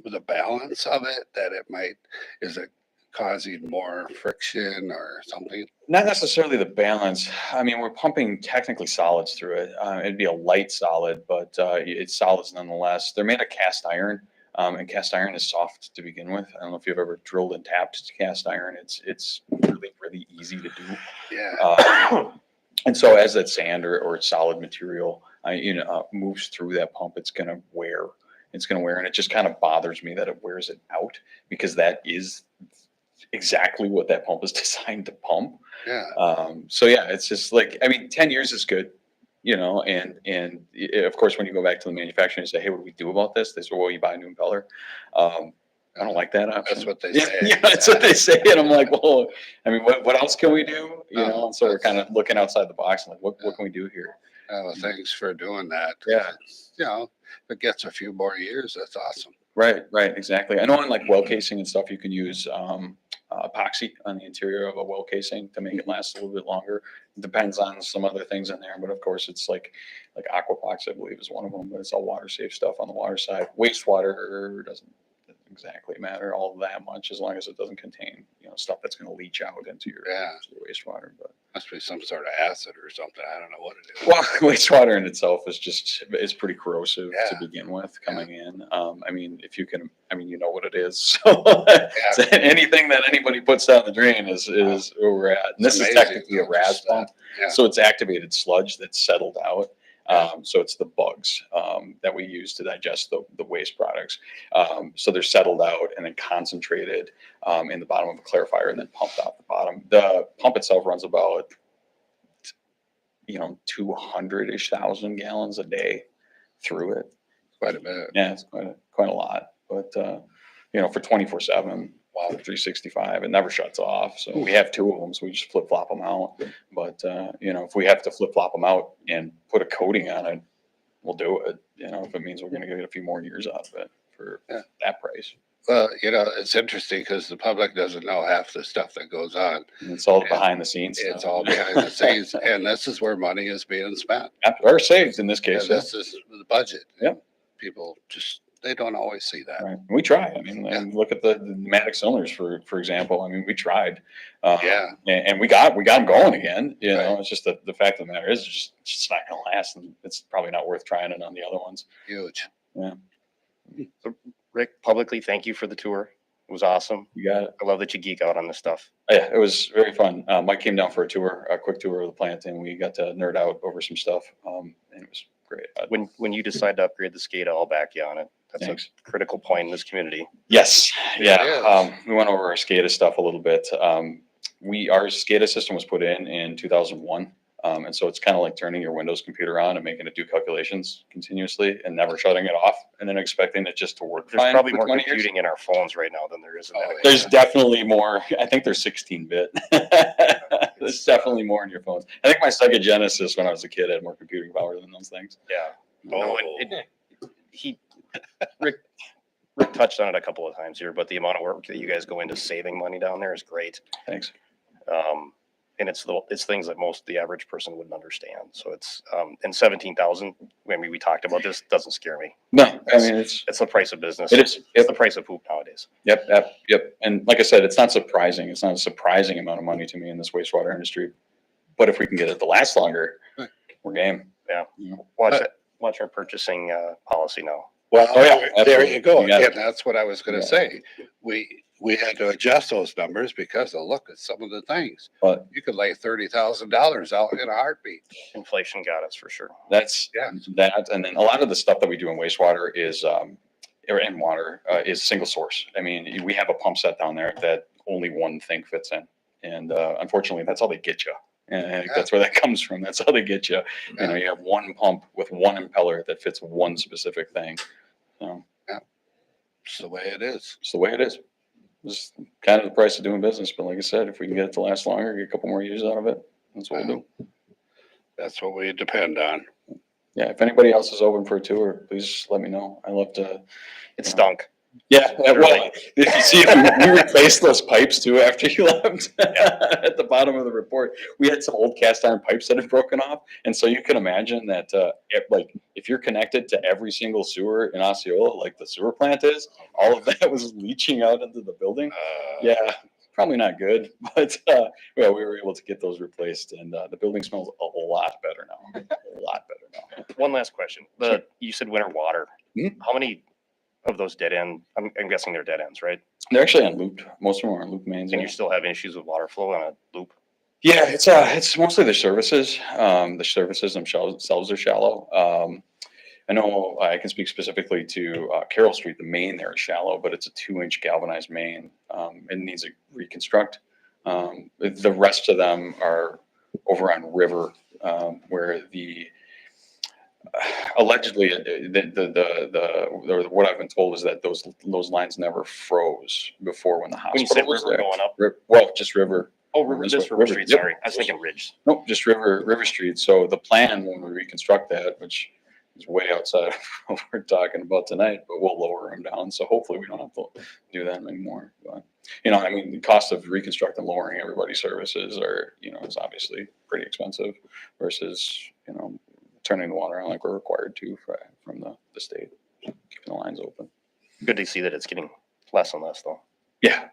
the balance of it that is it causing more friction or something? Not necessarily the balance. I mean, we're pumping technically solids through it. It'd be a light solid, but it's solids nonetheless. They're made of cast iron, and cast iron is soft to begin with. I don't know if you've ever drilled and tapped cast iron. It's really, really easy to do. Yeah. And so as that sand or solid material, moves through that pump, it's going to wear. It's going to wear, and it just kind of bothers me that it wears it out because that is exactly what that pump is designed to pump. Yeah. It's just like, I mean, 10 years is good, and of course, when you go back to the manufacturer and say, hey, what do we do about this? They say, well, you buy a new impeller. I don't like that option. That's what they say. Yeah, that's what they say. And I'm like, well, I mean, what else can we do? And so we're kind of looking outside the box and like, what can we do here? Well, thanks for doing that. Yeah. If it gets a few more years, that's awesome. Right, exactly. I know in like well casing and stuff, you can use epoxy on the interior of a well casing to make it last a little bit longer. It depends on some other things in there, but of course it's like Aquapox, I believe, is one of them. But it's all water safe stuff on the water side. Wastewater doesn't exactly matter all that much as long as it doesn't contain stuff that's going to leach out into your wastewater. But must be some sort of acid or something. I don't know what it is. Well, wastewater in itself is pretty corrosive to begin with coming in. I mean, you know what it is. So anything that anybody puts down the drain is where we're at. And this is technically a RAS pump. Yeah. So it's activated sludge that's settled out. So it's the bugs that we use to digest the waste products. So they're settled out and then concentrated in the bottom of a clarifier and then pumped out the bottom. The pump itself runs about 200-ish thousand gallons a day through it. Quite a bit. Yeah, it's quite a lot. But for 24/7, wow, 365, it never shuts off. So we have two of them, so we just flip flop them out. But if we have to flip flop them out and put a coating on it, we'll do it. If it means we're going to get a few more years out of it for that price. Well, it's interesting because the public doesn't know half the stuff that goes on. And it's all And behind the scenes. It's all behind the scenes, and this is where money is being spent. Or saved in this And case. this is the budget. Yep. People they don't always see that. Right. We try. I mean, and look at the pneumatic cylinders for example. I mean, we tried. Yeah. And we got them going again. Right. It's just the fact of the matter is it's just not going to last, and it's probably not worth trying it on the other ones. Huge. Yeah. So, Rick, publicly, thank you for the tour. It was awesome. You got it. I love that you geek out on this stuff. Yeah, it was very fun. Mike came down for a quick tour of the plant, and we got to nerd out over some stuff. And it was great. When you decide to upgrade the SCADA, I'll back you on it. That's Thanks. a critical point in this community. Yes. Yeah. It We went over our SCADA stuff a little bit. Our SCADA system was put in 2001. And so it's kind of like turning your Windows computer on and making it do calculations continuously and never shutting it off and then expecting it just to work There's fine probably for more 20 years. computing in our phones right now than there is in that. There's equipment. definitely more. I think there's 16-bit. There's definitely more in your phones. I think my Sega Genesis when I was a kid had more computing power than those things. Yeah. No, Rick touched on it a couple of times here, but the amount of work that you guys go into saving money down there is great. Thanks. And it's things that the average person wouldn't understand. So it's and 17,000. I mean, we talked about this. Doesn't scare me. No, I mean it's the price of business. it is. It's the price of poop nowadays. Yep. And like I said, it's not surprising. It's not a surprising amount of money to me in this wastewater industry. But if we can get it to last longer, we're game. Yeah. Yeah. Watch our purchasing policy now. Well, Oh, yeah, there absolutely. you go. You got it. And that's what I was going to Yeah. say. We had to adjust those numbers because of look at some of the things. But You could lay $30,000 out in a heartbeat. Inflation got us for sure. that's Yeah. that. And then a lot of the stuff that we do in wastewater is or in water is single source. I mean, we have a pump set down there that only one thing fits in. And unfortunately, that's how they get you. And I think that's where that comes from. That's how they get you. You know, you have one pump with one impeller that fits one specific thing. So It's the way it is. it's the way it is. It's kind of the price of doing business. But like I said, if we can get it to last longer, get a couple more years out of it, that's what we'll do. That's what we depend on. Yeah. If anybody else is open for a tour, please let me know. I love to. It stunk. Yeah, well, if you see, we replaced those pipes too after you left. At the bottom of the report, we had some old cast iron pipes that had broken off, and so you can imagine that, if you're connected to every single sewer in Osceola, like the sewer plant is, all of that was leaching out into the building. Yeah, probably not good, but we were able to get those replaced, and the building smells a lot better now. A lot better now. One last question. You said winter water. Mhm. How many of those dead end? I'm guessing they're dead ends, right? They're actually unlooped. Most of them are on loop mains. And yeah. you're still having issues with water flow on a loop. Yeah, it's mostly the services. The services themselves are shallow. I know I can speak specifically to Carroll Street. The main there is shallow, but it's a 2-inch galvanized main. It needs a reconstruct. The rest of them are over on River, where allegedly what I've been told is that those lines never froze before when the When you hospital said was river there. going up. Well, just River. Oh, River Street. Yep. Sorry. I was thinking Ridge. Nope, just River Street. So the plan when we reconstruct that, which is way outside of what we're talking about tonight, but we'll lower them down. So hopefully we don't have to do that anymore. But I mean, the cost of reconstructing, lowering everybody's services is obviously pretty expensive versus turning the water on like we're required to from the state, keeping the lines open. Good to see that it's getting less and less though. Yeah.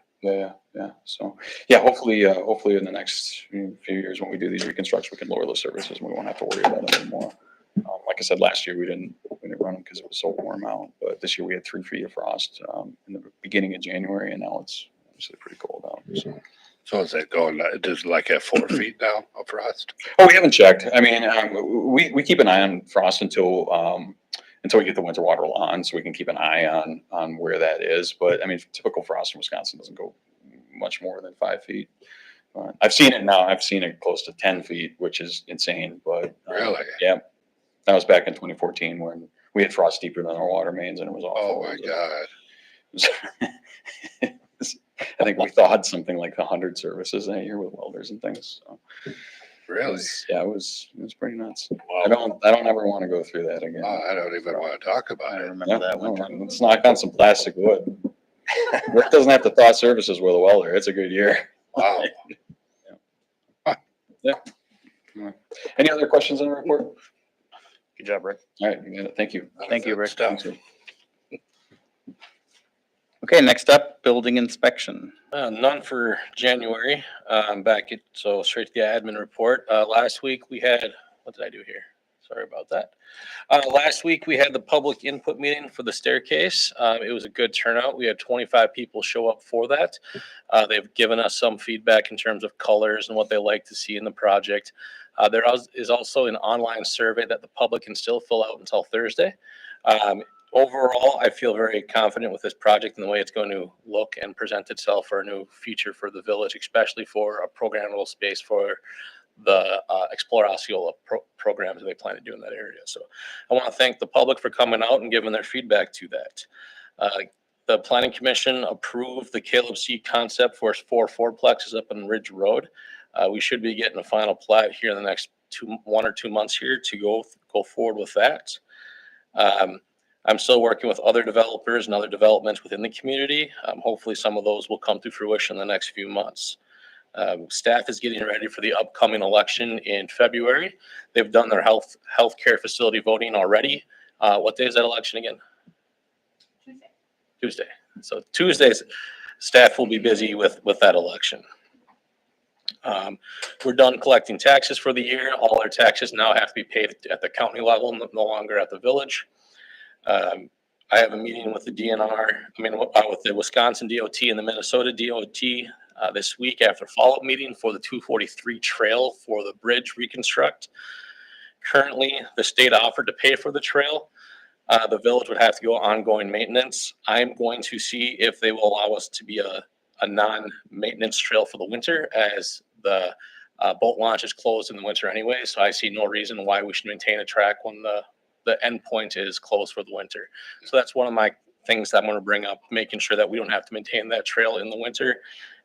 So hopefully in the next few years when we do these reconstructs, we can lower those services and we won't have to worry about them anymore. Like I said, last year we didn't run them because it was so warm out, but this year we had 3 feet of frost in the beginning of January, and now it's obviously pretty cold out. So So is it going, just like at 4 feet now of frost? Oh, we haven't checked. I mean, we keep an eye on frost until we get the winter water on, so we can keep an eye on where that is. But I mean, typical frost in Wisconsin doesn't go much more than 5 feet. I've seen it now. I've seen it close to 10 feet, which is insane. But Really? yeah, that was back in 2014 when we had frost deeper than our water mains, and it was Oh awful. my God. I think we thawed something like 100 services that year with welders and things. So it Really? was, yeah, it was pretty nuts. Wow. I don't ever want to go through that again. I don't even want to talk about I it. remember Yeah, that no, winter. let's knock on some plastic wood. Rick doesn't have to thaw services with a welder. It's a good year. Wow. Any other questions on the report? Good job, Rick. All right, you got it. Thank you. Thank you, Rick. Stuff. Okay, next up, building inspection. None for January. So straight to the admin report. Last week we had, what did I do here? Sorry about that. Last week we had the public input meeting for the staircase. It was a good turnout. We had 25 people show up for that. They've given us some feedback in terms of colors and what they like to see in the project. There is also an online survey that the public can still fill out until Thursday. Overall, I feel very confident with this project and the way it's going to look and present itself for a new feature for the village, especially for a programmable space for the Explore Osceola programs that they plan to do in that area. So I want to thank the public for coming out and giving their feedback to that. The Planning Commission approved the Caleb C concept for 4 fourplexes up on Ridge Road. We should be getting a final plat here in the next 1 or 2 months here to go forward with that. I'm still working with other developers and other developments within the community. Hopefully some of those will come to fruition in the next few months. Staff is getting ready for the upcoming election in February. They've done their healthcare facility voting already. What day is that election again? Tuesday. So Tuesdays, staff will be busy with that election. We're done collecting taxes for the year. All our taxes now have to be paid at the county level, no longer at the village. I have a meeting with the DNR, with the Wisconsin DOT and the Minnesota DOT this week after follow-up meeting for the 243 trail for the bridge reconstruct. Currently, the state offered to pay for the trail. The village would have to go ongoing maintenance. I'm going to see if they will allow us to be a non-maintenance trail for the winter, as the boat launch is closed in the winter anyway. So I see no reason why we should maintain a track when the end point is closed for the winter. So that's one of my things that I'm going to bring up, making sure that we don't have to maintain that trail in the winter.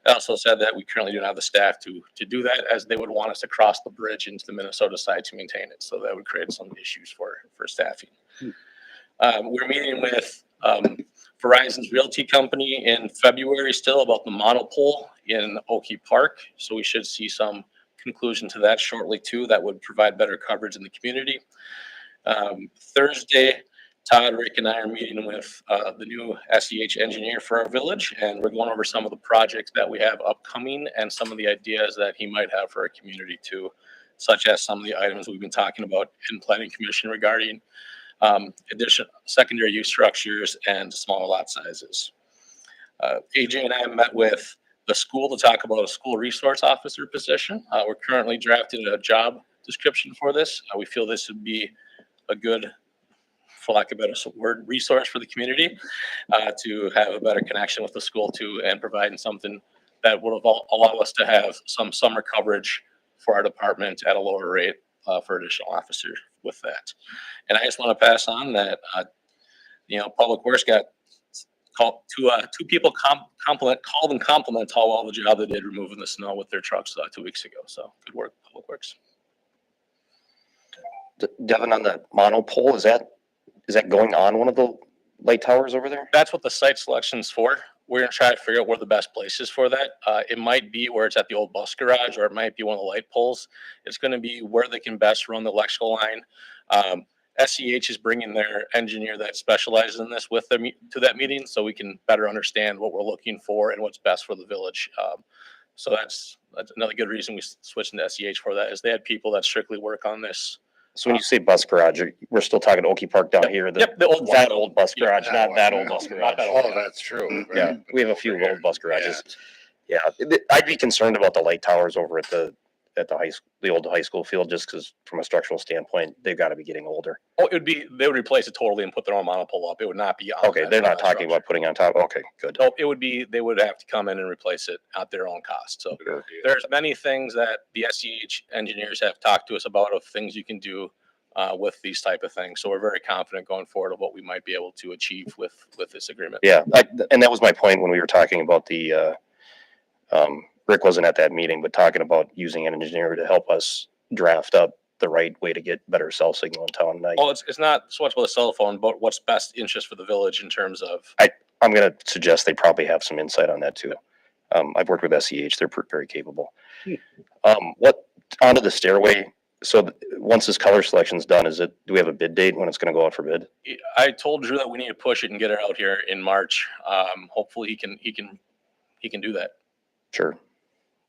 I also said that we currently don't have the staff to do that, as they would want us to cross the bridge into the Minnesota side to maintain it. So that would create some issues for staffing. We're meeting with Verizon's Realty Company in February still about the monopole in Oki Park. So we should see some conclusion to that shortly too. That would provide better coverage in the community. Thursday, Todd, Rick, and I are meeting with the new SEH engineer for our village, and we're going over some of the projects that we have upcoming and some of the ideas that he might have for our community too, such as some of the items we've been talking about in Planning Commission regarding additional secondary use structures and smaller lot sizes. AJ and I met with the school to talk about a school resource officer position. We're currently drafting a job description for this. We feel this would be a good, for lack of a better word, resource for the community to have a better connection with the school too, and providing something that would allow us to have some summer coverage for our department at a lower rate for additional officers with that. And I just want to pass on that, Public Works got two people called and compliment how well the job they did removing the snow with their trucks 2 weeks ago. So good work, Public Works. Devin, on the monopole, is that going on one of the light towers over there? That's what the site selection's for. We're gonna try to figure out where the best place is for that. It might be where it's at the old bus garage, or it might be one of the light poles. It's gonna be where they can best run the electrical line. SEH is bringing their engineer that specializes in this with them to that meeting, so we can better understand what we're looking for and what's best for the village. So that's another good reason we switched into SEH for that, is they had people that strictly work on this. So when you say bus garage, we're still talking Oki Park down here? Yep, the old one. That old bus Yeah, garage, that not one, that yeah. old bus Not garage. that old. Oh, that's true. Yeah, we have a few old bus garages. Yeah, I'd be concerned about the light towers over at the the old high school field, just because from a structural standpoint, they've got to be getting older. Oh, they would replace it totally and put their own monopole up. It would not be on. Okay, they're not talking about putting on top. Okay, good. No, it would be, they would have to come in and replace it at their own cost. So there's many things that the SEH engineers have talked to us about of things you can do with these type of things. So we're very confident going forward of what we might be able to achieve with this agreement. Yeah, and that was my point when we were talking about the, Rick wasn't at that meeting, but talking about using an engineer to help us draft up the right way to get better cell signal in town. And Well, it's not so much with a cell phone, but what's best interest for the village in terms of. I'm going to suggest they probably have some insight on that too. I've worked with SEH; they're very capable. What onto the stairway? So once this color selection's done, do we have a bid date when it's going to go out for bid? I told Drew that we need to push it and get it out here in March. Hopefully he can do that. Sure.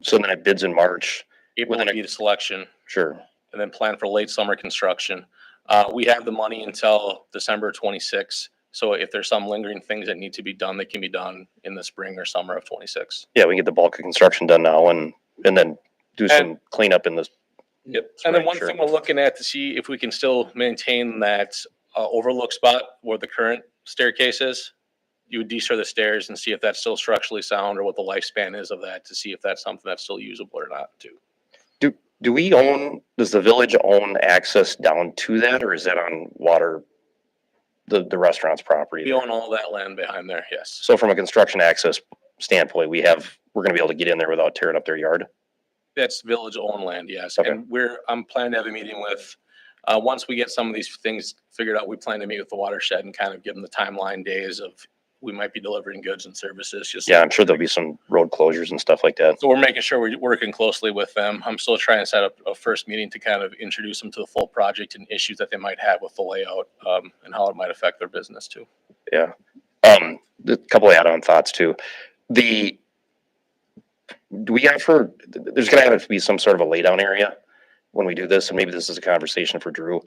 So then it bids in March. April would be the selection. Sure. And then plan for late summer construction. We have the money until December 26th. So if there's some lingering things that need to be done, they can be done in the spring or summer of 26. Yeah, we can get the bulk of construction done now and then do some cleanup in this. Yep. And then one Sure. thing we're looking at to see if we can still maintain that overlook spot where the current staircase is. You would desur the stairs and see if that's still structurally sound or what the lifespan is of that to see if that's something that's still usable or not too. Does the village own access down to that, or is that on water, the restaurant's property? We there? own all that land behind there, yes. So from a construction access standpoint, we're gonna be able to get in there without tearing up their yard? That's village owned land, yes. Okay. And I'm planning to have a meeting with, once we get some of these things figured out, we plan to meet with the watershed and kind of give them the timeline days of, we might be delivering goods and services, just. Yeah, I'm sure there'll be some road closures and stuff like that. So we're making sure we're working closely with them. I'm still trying to set up a first meeting to kind of introduce them to the full project and issues that they might have with the layout, and how it might affect their business too. Yeah. A couple of add-on thoughts too. There's gonna have to be some sort of a laydown area when we do this, and maybe this is a conversation for Drew.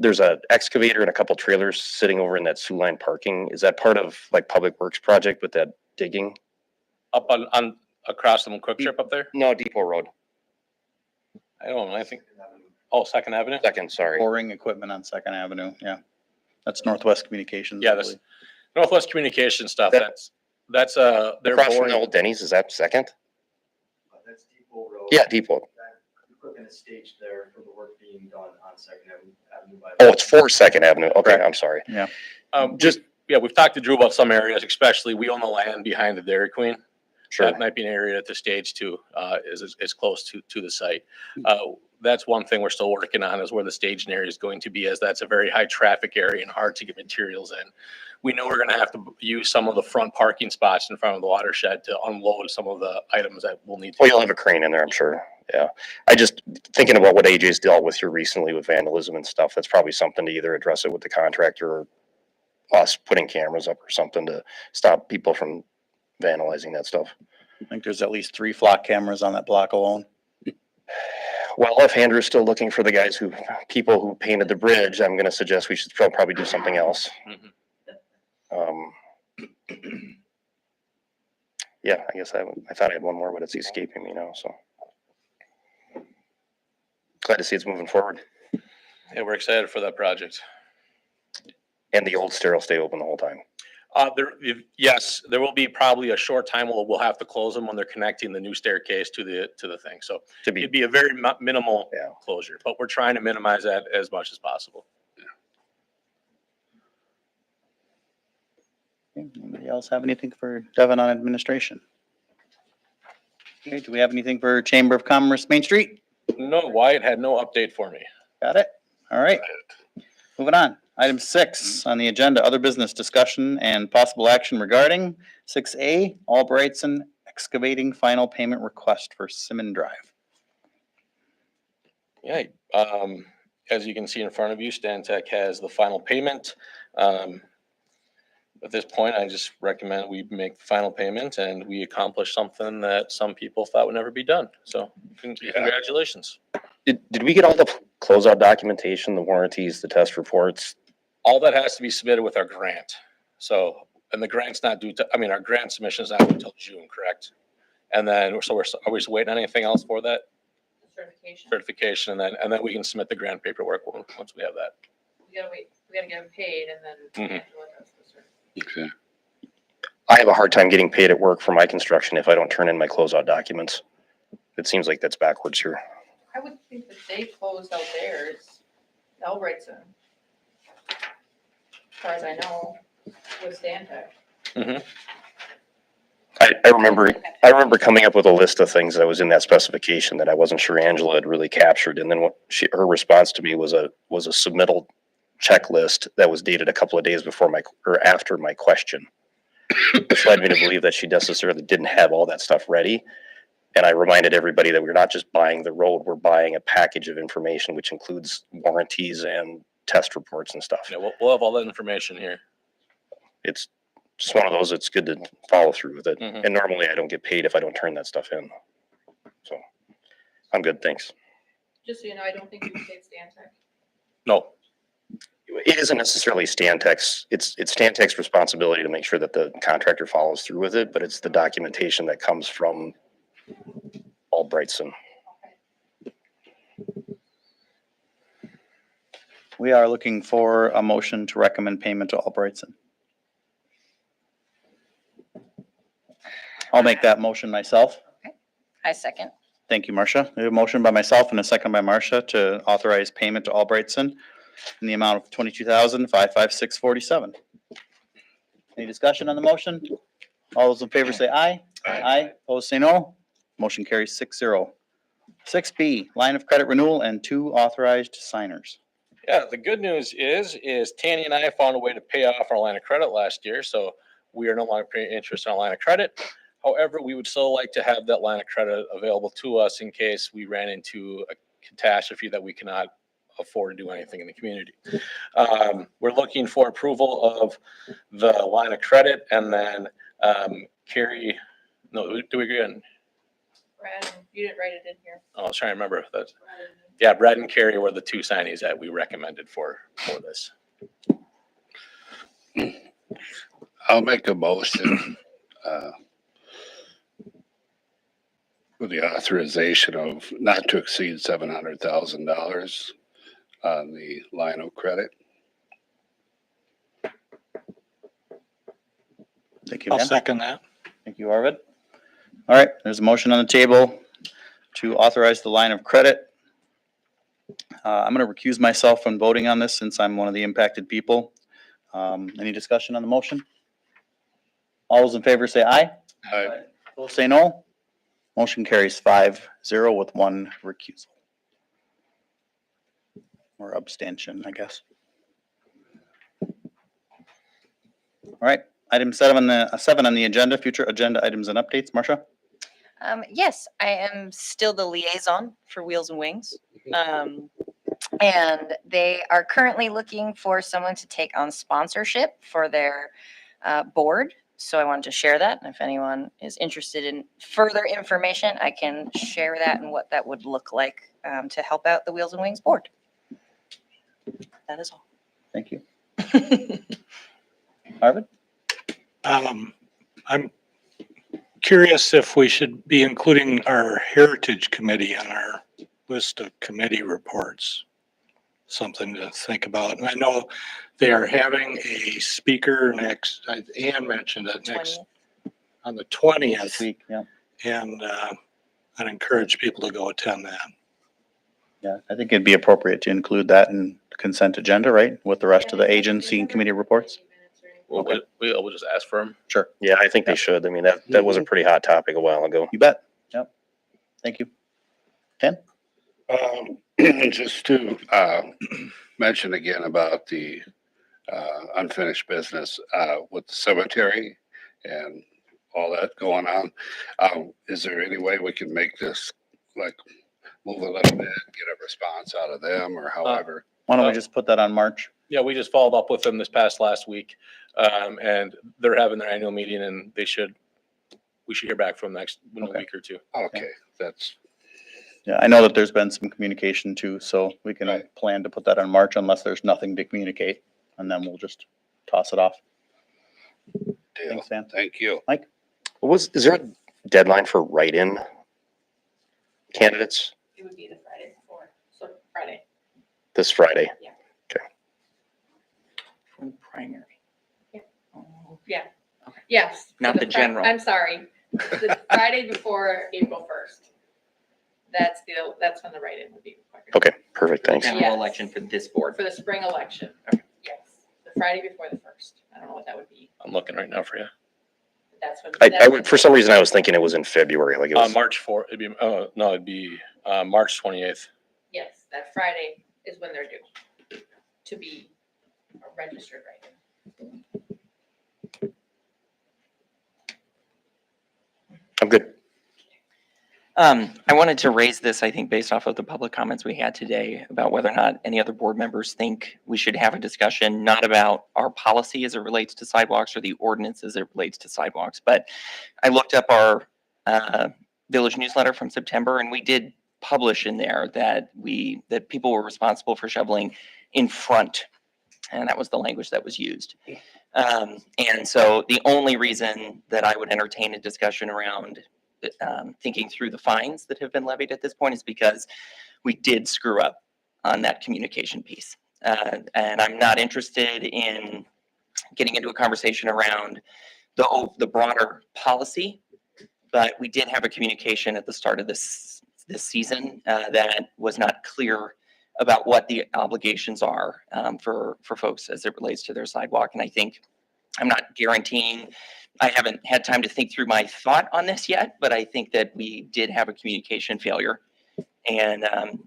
There's an excavator and a couple trailers sitting over in that Sioux Line parking. Is that part of like Public Works project with that digging? Up on across from Quick Trip up there? No, Depot Road. I don't know, I think, Second Avenue? Second, sorry. Boring equipment on Second Avenue, yeah. That's Northwest Communications. Yeah, I that's believe. Northwest Communication stuff. That- That's their Across from boring. the old Denny's, is that Second? That's Depot Road. Yeah, Depot. That equipment is staged there for the work being done on Second Avenue. Oh, it's for Second Avenue. Okay, I'm sorry. We've talked to Drew about some areas, especially we own the land behind the Dairy Queen. Sure. That might be an area to stage to, is close to the site. That's one thing we're still working on is where the staging area is going to be, as that's a very high traffic area and hard to get materials in. We know we're gonna have to use some of the front parking spots in front of the watershed to unload some of the items that we'll need to. Well, you'll have a crane in there, I'm sure. Yeah. I just thinking about what AJ's dealt with here recently with vandalism and stuff. That's probably something to either address it with the contractor or us putting cameras up or something to stop people from vandalizing that stuff. I think there's at least 3 flock cameras on that block alone. Well, if Andrew's still looking for people who painted the bridge, I'm gonna suggest we should probably do something else. Mhm. Yeah, I guess I thought I had one more, but it's escaping me now, so. Glad to see it's moving forward. Yeah, we're excited for that project. And the old stair will stay open the whole time. Yes, there will be probably a short time where we'll have to close them when they're connecting the new staircase to the thing. So it'd be a very minimal closure, but we're trying to minimize that as much as possible. Anybody else have anything for Devin on administration? Okay, do we have anything for Chamber of Commerce Main Street? No, Wyatt had no update for me. Got it? All right. Moving on. Item 6 on the agenda, other business discussion and possible action regarding 6A, Albrightson Excavating final payment request for Simmon Drive. Yeah, as you can see in front of you, Stantec has the final payment. At this point, I just recommend we make the final payment and we accomplish something that some people thought would never be done. So congratulations. Did we get all the closeout documentation, the warranties, the test reports? All that has to be submitted with our grant. So, and the grant's not due to, our grant submission is not due until June, correct? And then, so are we just waiting on anything else for that Certification. certification? And then we can submit the grant paperwork once we have that. We gotta wait, we gotta get them paid and then. Mhm. Angela does the certification. Okay. I have a hard time getting paid at work for my construction if I don't turn in my closeout documents. It seems like that's backwards here. I would think that they closed out theirs, Albrightson. As far as I know, with Stantec. I remember coming up with a list of things that was in that specification that I wasn't sure Angela had really captured. And then her response to me was a submittal checklist that was dated a couple of days before or after my question. Which led me to believe that she necessarily didn't have all that stuff ready. And I reminded everybody that we're not just buying the road, we're buying a package of information, which includes warranties and test reports and stuff. Yeah, we'll have all that information here. It's just one of those, it's good to follow through with it. Mhm. And normally I don't get paid if I don't turn that stuff in. So I'm good, thanks. Just so you know, I don't think you paid Stantec. No, It isn't necessarily Stantec's, it's Stantec's responsibility to make sure that the contractor follows through with it, but it's the documentation that comes from Albrightson. We are looking for a motion to recommend payment to Albrightson. I'll make that motion myself. I second. Thank you, Marcia. We have a motion by myself and a second by Marcia to authorize payment to Albrightson in the amount of $22,556.47. Any discussion on the motion? All those in favor say aye. Aye. Opposed, say no. Motion carries 6-0. 6B, line of credit renewal and 2 authorized signers. yeah, the good news is Tanny and I found a way to pay off our line of credit last year, so we are no longer paying interest on our line of credit. However, we would still like to have that line of credit available to us in case we ran into a catastrophe that we cannot afford to do anything in the community. We're looking for approval of the line of credit and then Carrie, no, do we agree on? Brad, you didn't write it in here. I was trying to remember if that's, yeah, Brad and Carrie were the 2 signees that we recommended for this. I'll make a motion, with the authorization of not to exceed $700,000 on the line of credit. Thank you, I'll Ben. second that. Thank you, Arvid. All right, there's a motion on the table to authorize the line of credit. I'm going to recuse myself from voting on this since I'm one of the impacted people. Any discussion on the motion? All those in favor say aye. Aye. Opposed, say no. Motion carries 5-0 with 1 recusal. Or abstention, I guess. All right, item 7 on the agenda, future agenda items and updates. Marcia? Yes, I am still the liaison for Wheels and Wings. And they are currently looking for someone to take on sponsorship for their board. So I wanted to share that. And if anyone is interested in further information, I can share that and what that would look like to help out the Wheels and Wings board. That is all. Thank you. Arvid? I'm curious if we should be including our Heritage Committee on our list of committee reports. Something to think about. And I know they are having a speaker next, Ann mentioned it, next on the 20th. This week, yeah. And I'd encourage people to go attend that. Yeah, I think it'd be appropriate to include that in the consent agenda, right? With the rest of the agency and committee reports? We'll just ask for them. Sure. Yeah, I think they should. I mean, that was a pretty hot topic a while ago. You bet. Yep. Thank you. Ken? Just to mention again about the unfinished business with the cemetery and all that going on. Is there any way we can make this, like, move a little bit, get a response out of them or however? Why don't we just put that on March? Yeah, we just followed up with them this past last week. And they're having their annual meeting and we should hear back from them in a week or 2. Okay, that's, Yeah, I know that there's been some communication too, so we can Right. plan to put that on March unless there's nothing to communicate, and then we'll just toss it off. deal. Thanks, Sam. Thank you. Is there a deadline for write-in candidates It would be the Friday before, so Friday. this Friday? From primary. Yeah. Yes. Not so the general. I'm sorry. The Friday before April 1st. That's when the write-in would be required. Okay, perfect, thanks. General Yes. election for this board. For the spring election. Yes. The Friday before the 1st. I don't know what that would be. I'm looking right now for you. That's when. I that's would, for some reason, I was thinking it was in February, like it was, March 4th, it'd be, no, it'd be, March 28th. Yes, that Friday is when they're due to be registered write-in. I'm good. I wanted to raise this, I think, based off of the public comments we had today about whether or not any other board members think we should have a discussion, not about our policy as it relates to sidewalks or the ordinance as it relates to sidewalks. But I looked up our village newsletter from September, and we did publish in there that people were responsible for shoveling in front. And that was the language that was used. And so the only reason that I would entertain a discussion around thinking through the fines that have been levied at this point is because we did screw up on that communication piece. And I'm not interested in getting into a conversation around the broader policy, but we did have a communication at the start of this season that was not clear about what the obligations are for folks as it relates to their sidewalk. And I think I'm not guaranteeing, I haven't had time to think through my thought on this yet, but I think that we did have a communication failure. And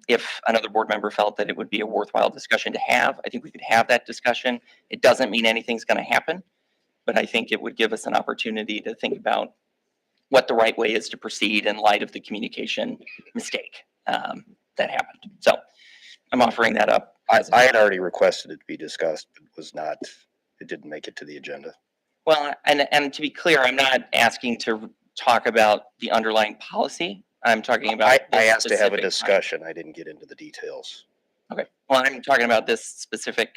if another board member felt that it would be a worthwhile discussion to have, I think we could have that discussion. It doesn't mean anything's going to happen, but I think it would give us an opportunity to think about what the right way is to proceed in light of the communication mistake that happened. So I'm offering that up. I had already requested it to be discussed, but it didn't make it to the agenda. Well, and to be clear, I'm not asking to talk about the underlying policy. I'm talking about. I asked to have a specific- discussion. I didn't get into the details. Okay, well, I'm talking about this specific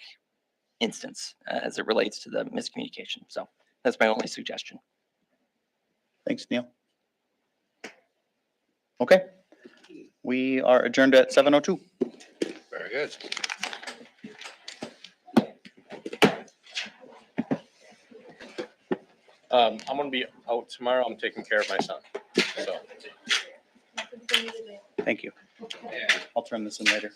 instance as it relates to the miscommunication. So that's my only suggestion. Thanks, Neil. Okay. We are adjourned at 7:02. Very good. I'm gonna be out tomorrow. I'm taking care of my son. So. Thank you. I'll turn this in later.